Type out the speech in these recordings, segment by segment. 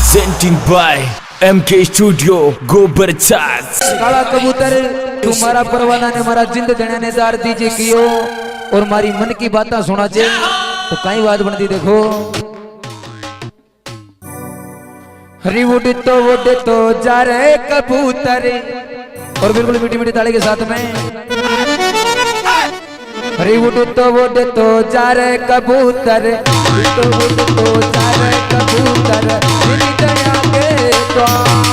Presenting by MK Studio गोबर चाच। काला कबूतर तुम्हारा परवाना ने मारा जिंद देने ने दार दीजिए कियो और मारी मन की बातें सुना जे तो कई बात बनती देखो। हरी उड़ तो जा रहे कबूतर और बिल्कुल मीठी मीठी ताली के साथ में हरी उड़ तो जा रहे कबूतर तो जा रहे कबूतर दया के द्वार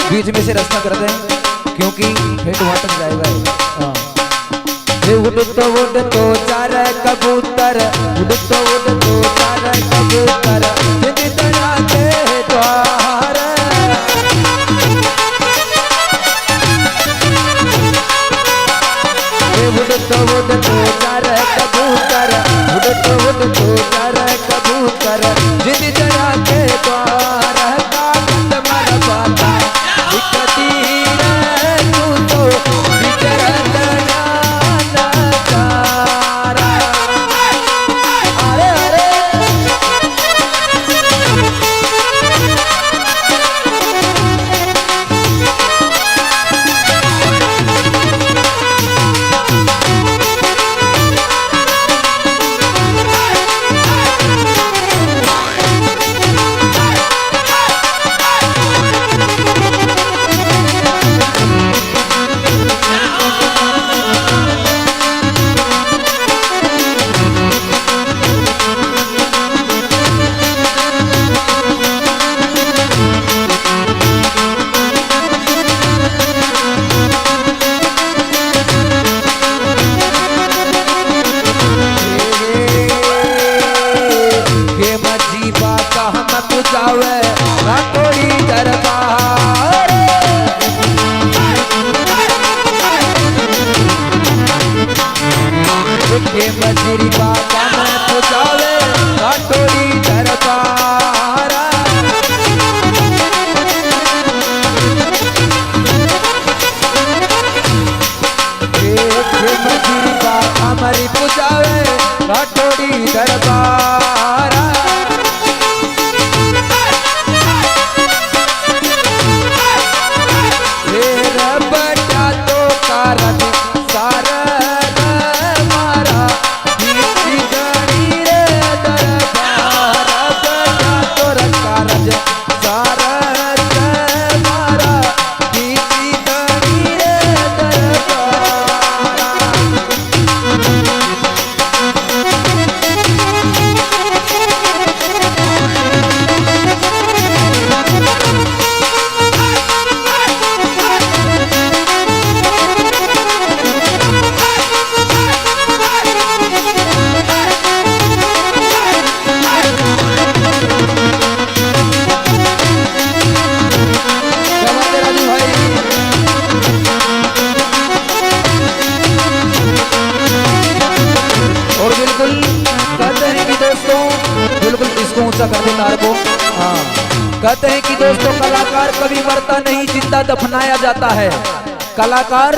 बीच में से रास्ता कर दे क्योंकि फिर वहां तक जाएगा। उड़ तो जा रहे कबूतर उड़ तो जा रहे कबूतर दया के द्वार उड़ तो जा रहे कबूतर उड़ तो जा रहे कबूतर दया के द्वार का मर पाता तू तो दरबारा बटा तो कारज सारा मारा बीची गणी रे दरबारा बटा तो कारज सारा मारा बीची गणी रे दरबारा ऊंचा कर दे तार को। हाँ कहते हैं कि दोस्तों कलाकार कभी मरता नहीं जिंदा दफनाया जाता है। कलाकार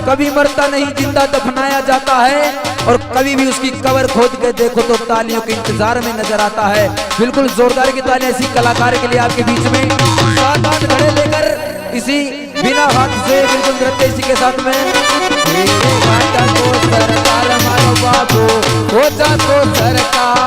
कभी मरता नहीं जिंदा दफनाया जाता है और कभी भी उसकी कब्र खोद के देखो तो तालियों के इंतजार में नजर आता है। बिल्कुल जोरदार की तालियां इसी कलाकार के लिए आपके बीच में 7-8 घड़े लेकर इसी बिना हाथ से बिल्कुल नृत्य इसी के साथ में को सरकार मारो बाबू हो जा तो सरकार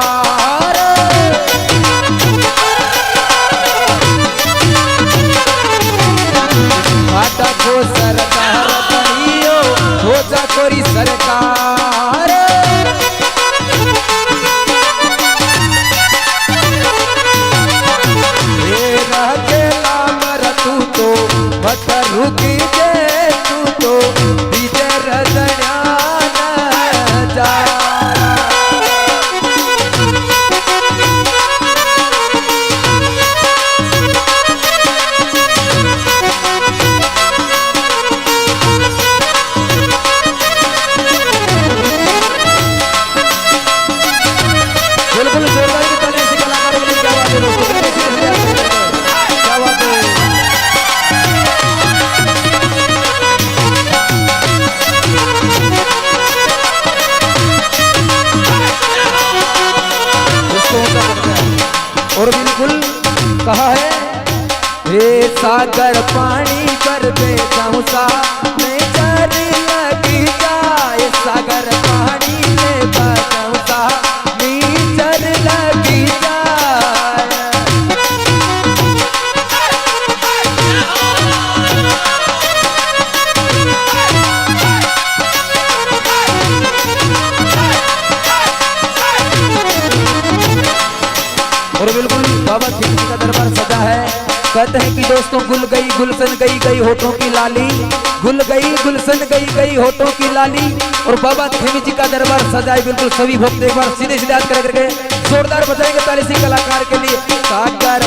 माता को सरकार कहियो हो जा कोरी सरकार ये रह के लामर तू तो मत रुकी दे तू तो बीजे रजना न जा और बिल्कुल कहा है हे सागर पानी पर बेचाऊं सा मैं चल लगी जाए सागर पानी में बचाऊं सा मैं चल लगी जाए और बिल्कुल बाबा खिड़की का दरबार सजा है। कहते हैं कि दोस्तों गुल गई गुलशन गई गई होठों की लाली गुल गई गुलशन गई गई होठों की लाली और बाबा खेमी जी का दरबार सजाए। बिल्कुल सभी भक्त एक बार सीधे सीधे हाथ करके जोरदार बजाएंगे ताली सी कलाकार के लिए सागर